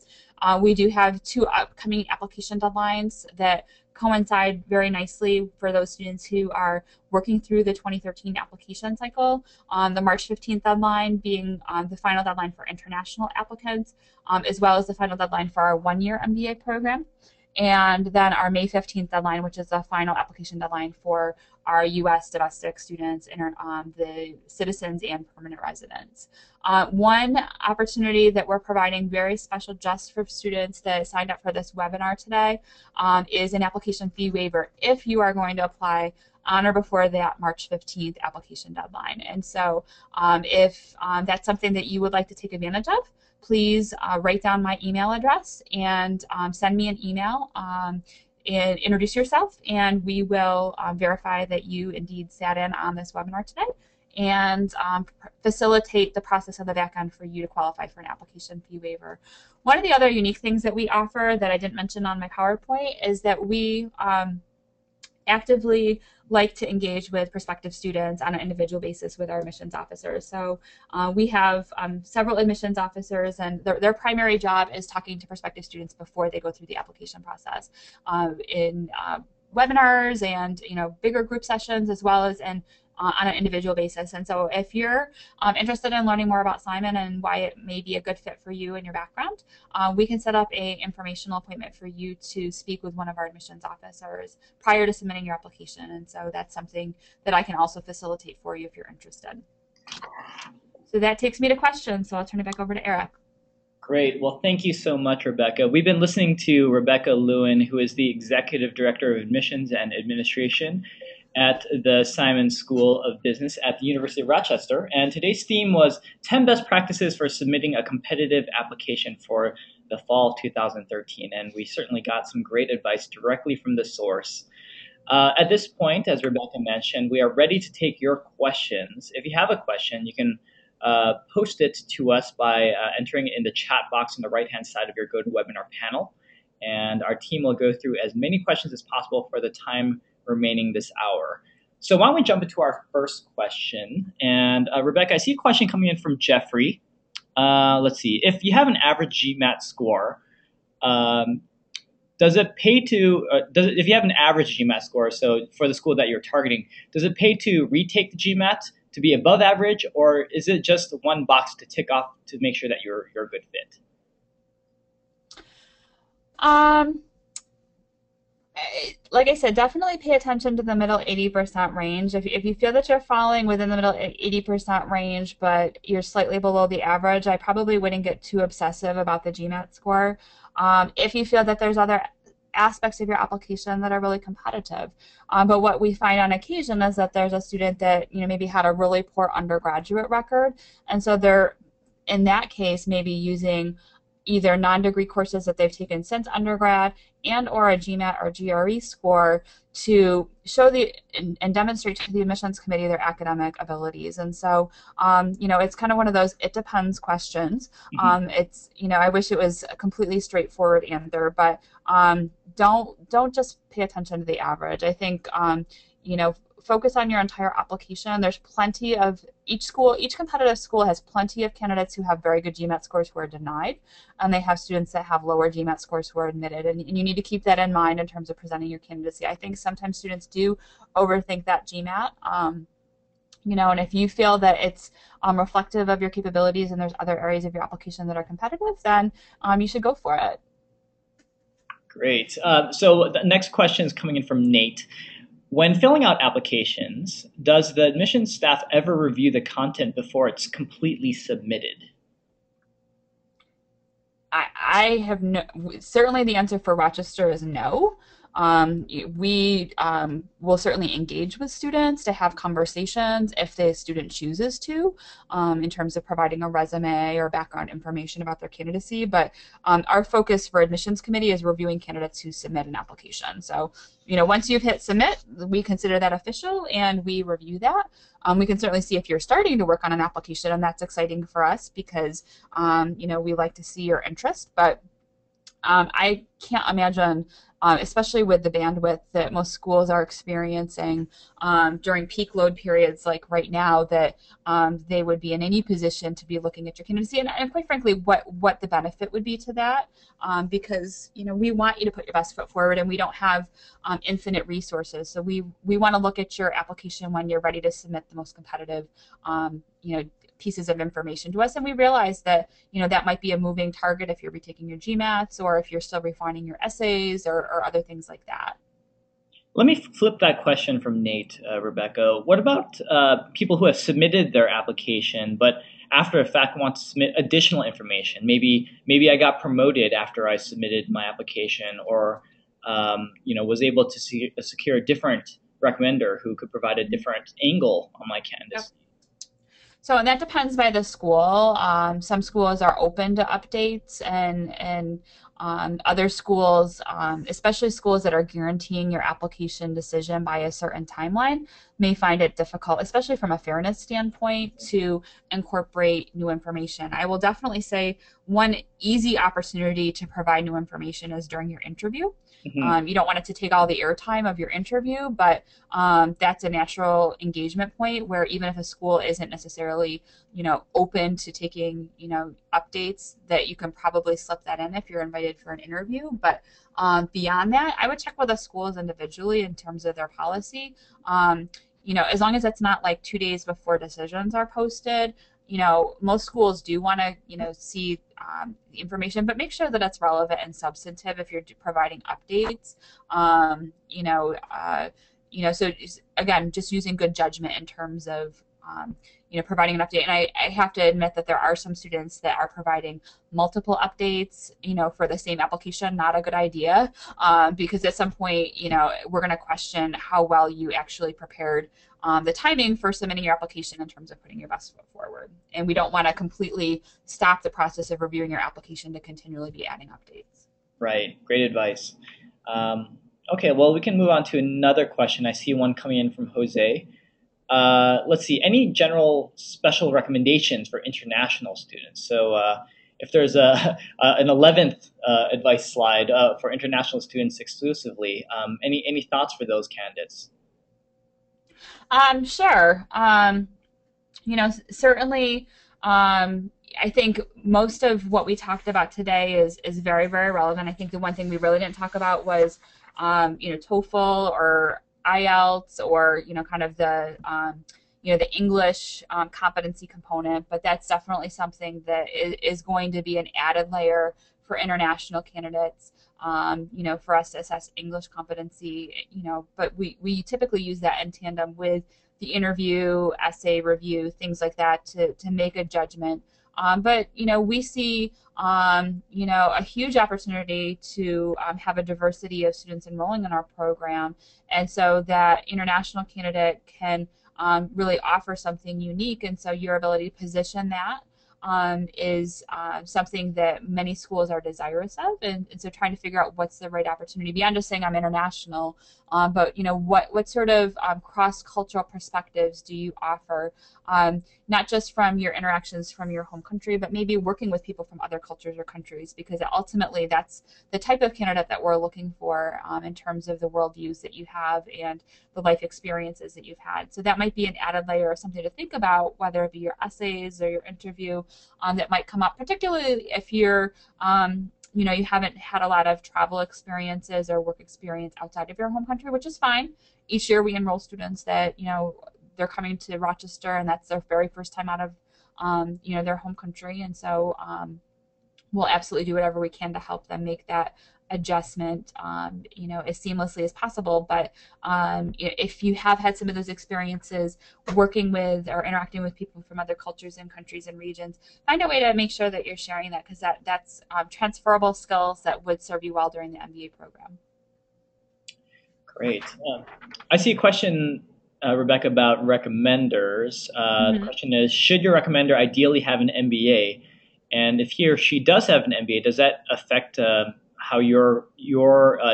We do have 2 upcoming application deadlines that coincide very nicely for those students who are working through the 2013 application cycle. The March 15th deadline being the final deadline for international applicants, as well as the final deadline for our 1-year MBA program. And then our May 15th deadline, which is the final application deadline for our U.S. domestic students, the citizens and permanent residents. One opportunity that we're providing very special just for students that signed up for this webinar today is an application fee waiver if you are going to apply on or before that March 15th application deadline. And so if that's something that you would like to take advantage of, please write down my email address and send me an email and introduce yourself, and we will verify that you indeed sat in on this webinar today and facilitate the process on the back end for you to qualify for an application fee waiver. One of the other unique things that we offer that I didn't mention on my PowerPoint is that we actively like to engage with prospective students on an individual basis with our admissions officers. So we have several admissions officers, and their primary job is talking to prospective students before they go through the application process in webinars and bigger group sessions, as well as in on an individual basis. And so if you're interested in learning more about Simon and why it may be a good fit for you and your background, we can set up an informational appointment for you to speak with one of our admissions officers prior to submitting your application. And so that's something that I can also facilitate for you if you're interested. So that takes me to questions, so I'll turn it back over to Eric. Great. Well, thank you so much, Rebekah. We've been listening to Rebekah Lewin, who is the Executive Director of Admissions and Administration at the Simon School of Business at the University of Rochester. And today's theme was 10 best practices for submitting a competitive application for the fall of 2013. And we certainly got some great advice directly from the source. At this point, as Rebecca mentioned, we are ready to take your questions. If you have a question, you can post it to us by entering it in the chat box on the right-hand side of your GoToWebinar panel. And our team will go through as many questions as possible for the time remaining this hour. So why don't we jump into our first question? And Rebecca, I see a question coming in from Jeffrey. Let's see. If you have an average GMAT score, does it pay to, if you have an average GMAT score, so for the school that you're targeting, does it pay to retake the GMAT to be above average, or is it just one box to tick off to make sure that you're a good fit? Like I said, definitely pay attention to the middle 80% range. If you feel that you're falling within the middle 80% range, but you're slightly below the average, I probably wouldn't get too obsessive about the GMAT score. If you feel that there's other aspects of your application that are really competitive. But what we find on occasion is that there's a student that maybe had a really poor undergraduate record, and so they're, in that case, maybe using either non-degree courses that they've taken since undergrad and or a GMAT or GRE score to show and demonstrate to the admissions committee their academic abilities. And so, it's kind of one of those it depends questions. It's, I wish it was a completely straightforward answer, but don't just pay attention to the average. I think, focus on your entire application. There's plenty of, each competitive school has plenty of candidates who have very good GMAT scores who are denied, and they have students that have lower GMAT scores who are admitted, and you need to keep that in mind in terms of presenting your candidacy. I think sometimes students do overthink that GMAT, and if you feel that it's reflective of your capabilities and there's other areas of your application that are competitive, then you should go for it. Great. So the next question is coming in from Nate. When filling out applications, does the admissions staff ever review the content before it's completely submitted? I have no, certainly the answer for Rochester is no. We will certainly engage with students to have conversations if the student chooses to, in terms of providing a resume or background information about their candidacy. But our focus for admissions committee is reviewing candidates who submit an application. So, once you've hit submit, we consider that official and we review that. We can certainly see if you're starting to work on an application, and that's exciting for us because, we like to see your interest. But I can't imagine, especially with the bandwidth that most schools are experiencing during peak load periods like right now, that they would be in any position to be looking at your candidacy, and quite frankly, what the benefit would be to that, because we want you to put your best foot forward, and we don't have infinite resources, so we want to look at your application when you're ready to submit the most competitive pieces of information to us, and we realize that that might be a moving target if you're retaking your GMATs or if you're still refining your essays or other things like that. Let me flip that question from Nate, Rebecca. What about people who have submitted their application, but after the fact want to submit additional information? Maybe I got promoted after I submitted my application, or was able to secure a different recommender who could provide a different angle on my candidacy. Yep. So that depends by the school. Some schools are open to updates, and other schools, especially schools that are guaranteeing your application decision by a certain timeline, may find it difficult, especially from a fairness standpoint, to incorporate new information. I will definitely say one easy opportunity to provide new information is during your interview. You don't want it to take all the airtime of your interview, but that's a natural engagement point where even if a school isn't necessarily, open to taking, updates, that you can probably slip that in if you're invited for an interview. But beyond that, I would check with the schools individually in terms of their policy. As long as it's not like 2 days before decisions are posted. Most schools do want to, see the information, but make sure that it's relevant and substantive if you're providing updates. So again, just using good judgment in terms of, providing an update. And I have to admit that there are some students that are providing multiple updates, for the same application. Not a good idea, because at some point, we're going to question how well you actually prepared the timing for submitting your application in terms of putting your best foot forward. And we don't want to completely stop the process of reviewing your application to continually be adding updates. Right. Great advice. Okay, well, we can move on to another question. I see one coming in from Jose. Let's see, any general special recommendations for international students? So if there's an 11th advice slide for international students exclusively, any thoughts for those candidates? Sure. Certainly, I think most of what we talked about today is very, very relevant. I think the one thing we really didn't talk about was, TOEFL or IELTS, or, kind of the English competency component, but that's definitely something that is going to be an added layer for international candidates. For us to assess English competency, but we typically use that in tandem with the interview, essay review, things like that to make a judgment. But we see a huge opportunity to have a diversity of students enrolling in our program, and so that international candidate can really offer something unique. And so your ability to position that is something that many schools are desirous of, and so trying to figure out what's the right opportunity beyond just saying I'm international, but what sort of cross-cultural perspectives do you offer, not just from your interactions from your home country, but maybe working with people from other cultures or countries, because ultimately that's the type of candidate that we're looking for in terms of the worldviews that you have and the life experiences that you've had. So that might be an added layer of something to think about, whether it be your essays or your interview, that might come up, particularly if you're, you haven't had a lot of travel experiences or work experience outside of your home country, which is fine. Each year we enroll students that, they're coming to Rochester and that's their very first time out of, their home country. And so we'll absolutely do whatever we can to help them make that adjustment, as seamlessly as possible. But if you have had some of those experiences working with or interacting with people from other cultures and countries and regions, find a way to make sure that you're sharing that, because that's transferable skills that would serve you well during the MBA program. Great. I see a question, Rebecca, about recommenders. The question is, should your recommender ideally have an MBA? And if he or she does have an MBA, does that affect how your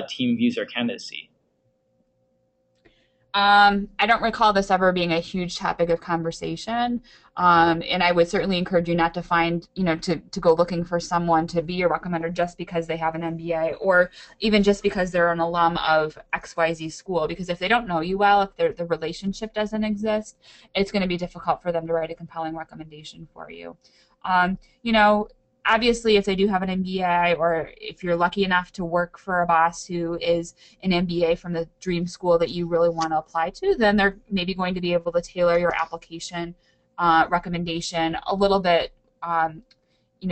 team views their candidacy? I don't recall this ever being a huge topic of conversation. And I would certainly encourage you not to find, to go looking for someone to be your recommender just because they have an MBA, or even just because they're an alum of XYZ school. Because if they don't know you well, if the relationship doesn't exist, it's going to be difficult for them to write a compelling recommendation for you. Obviously, if they do have an MBA, or if you're lucky enough to work for a boss who is an MBA from the dream school that you really want to apply to, then they're maybe going to be able to tailor your application recommendation a little bit,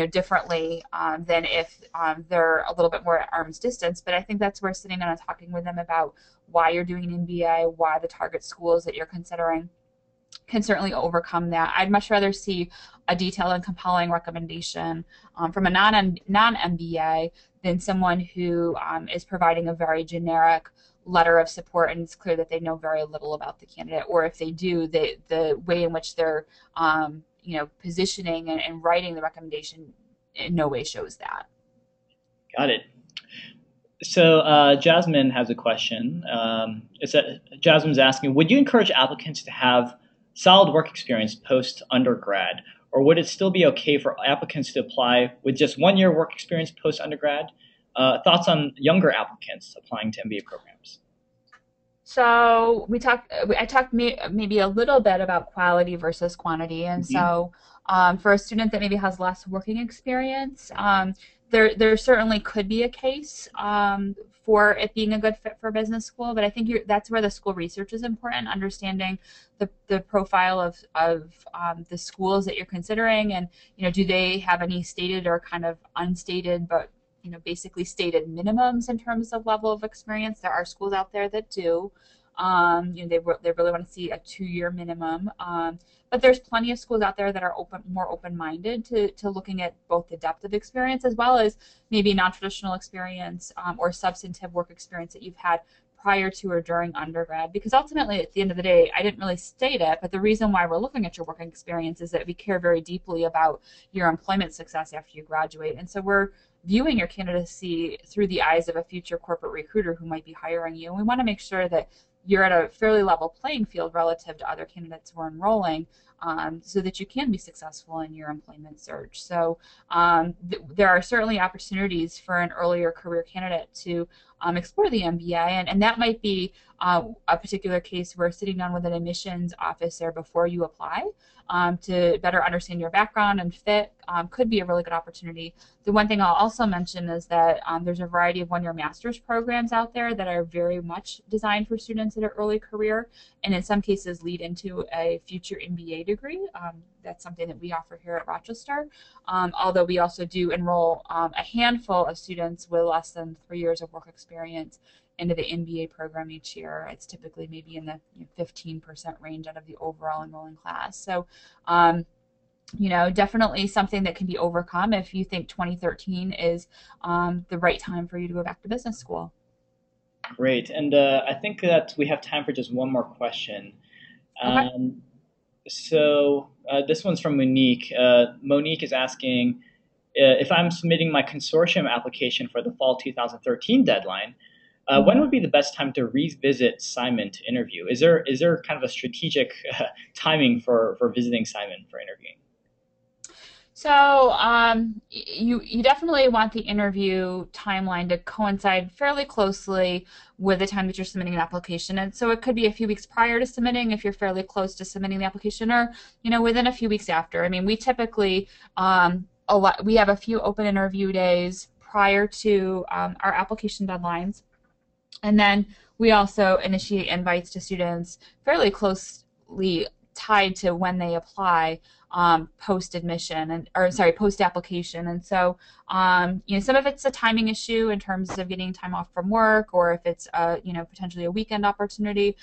differently than if they're a little bit more at arm's distance. But I think that's where sitting down and talking with them about why you're doing an MBA, why the target schools that you're considering, can certainly overcome that. I'd much rather see a detailed and compelling recommendation from a non-MBA than someone who is providing a very generic letter of support, and it's clear that they know very little about the candidate, or if they do, the way in which they're positioning and writing the recommendation in no way shows that. Got it. So Jasmine has a question. Jasmine's asking, would you encourage applicants to have solid work experience post-undergrad, or would it still be okay for applicants to apply with just 1 year work experience post-undergrad? Thoughts on younger applicants applying to MBA programs? So I talked maybe a little bit about quality versus quantity. And so for a student that maybe has less working experience, there certainly could be a case for it being a good fit for business school, but I think that's where the school research is important, understanding the profile of the schools that you're considering, and do they have any stated or kind of unstated, but basically stated minimums in terms of level of experience. There are schools out there that do. They really want to see a 2-year minimum. But there's plenty of schools out there that are more open-minded to looking at both the depth of experience as well as maybe non-traditional experience or substantive work experience that you've had prior to or during undergrad. Because ultimately, at the end of the day, I didn't really state it, but the reason why we're looking at your working experience is that we care very deeply about your employment success after you graduate. And so we're viewing your candidacy through the eyes of a future corporate recruiter who might be hiring you. And we want to make sure that you're at a fairly level playing field relative to other candidates who are enrolling, so that you can be successful in your employment search. So there are certainly opportunities for an earlier career candidate to explore the MBA, and that might be a particular case where sitting down with an admissions officer before you apply to better understand your background and fit could be a really good opportunity. The one thing I'll also mention is that there's a variety of one-year master's programs out there that are very much designed for students at an early career, and in some cases lead into a future MBA degree. That's something that we offer here at Rochester, although we also do enroll a handful of students with less than 3 years of work experience into the MBA program each year. It's typically maybe in the 15% range out of the overall enrolling class. So, definitely something that can be overcome if you think 2013 is the right time for you to go back to business school. Great. And I think that we have time for just one more question. Okay. So this one's from Monique. Monique is asking if I'm submitting my consortium application for the fall 2013 deadline, when would be the best time to revisit Simon to interview? Is there kind of a strategic timing for visiting Simon for interviewing? So you definitely want the interview timeline to coincide fairly closely with the time that you're submitting an application. And so it could be a few weeks prior to submitting if you're fairly close to submitting the application, or within a few weeks after. I mean, we typically we have a few open interview days prior to our application deadlines. And then we also initiate invites to students fairly closely tied to when they apply post admission post application. And so some of it's a timing issue in terms of getting time off from work, or if it's potentially a weekend opportunity.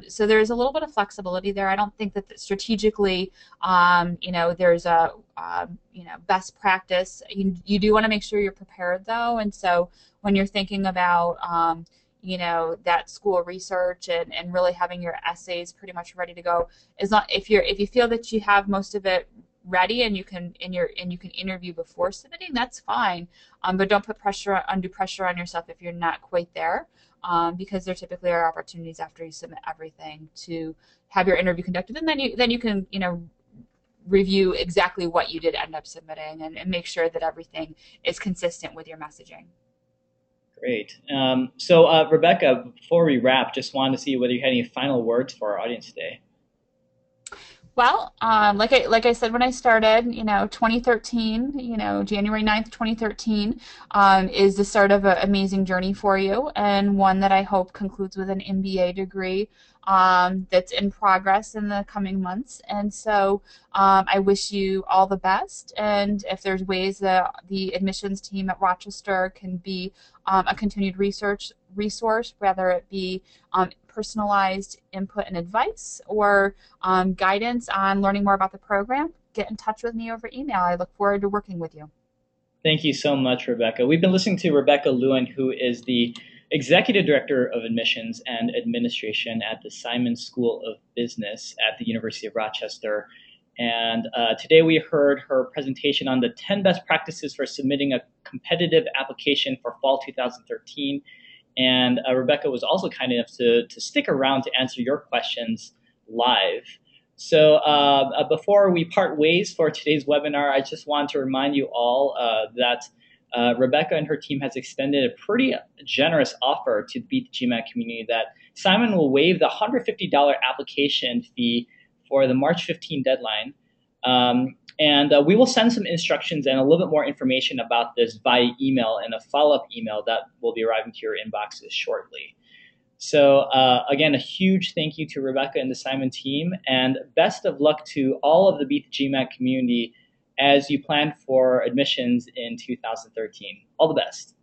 So there's a little bit of flexibility there. I don't think that strategically there's a best practice. You do want to make sure you're prepared though, and so when you're thinking about that school research and really having your essays pretty much ready to go, is not if you feel that you have most of it ready and you can interview before submitting, that's fine. But don't put undue pressure on yourself if you're not quite there, because there typically are opportunities after you submit everything to have your interview conducted, and then you can review exactly what you did end up submitting and make sure that everything is consistent with your messaging. Great. So Rebekah, before we wrap, just wanted to see whether you had any final words for our audience today. Well, like I said when I started, 2013, January 9th, 2013, is the start of an amazing journey for you, and one that I hope concludes with an MBA degree that's in progress in the coming months. And so I wish you all the best. And if there's ways that the admissions team at Rochester can be a continued resource, whether it be personalized input and advice or guidance on learning more about the program, get in touch with me over email. I look forward to working with you. Thank you so much, Rebekah. We've been listening to Rebekah Lewin, who is the Executive Director of Admissions and Administration at the Simon School of Business at the University of Rochester. And today we heard her presentation on the 10 best practices for submitting a competitive application for fall 2013. And Rebekah was also kind enough to stick around to answer your questions live. So before we part ways for today's webinar, I just want to remind you all that Rebekah and her team has extended a pretty generous offer to the Beat the GMAT community that Simon will waive the $150 application fee for the March 15 deadline. And we will send some instructions and a little bit more information about this via email and a follow-up email that will be arriving to your inboxes shortly. So again, a huge thank you to Rebekah and the Simon team, and best of luck to all of the Beat the GMAT community as you plan for admissions in 2013. All the best.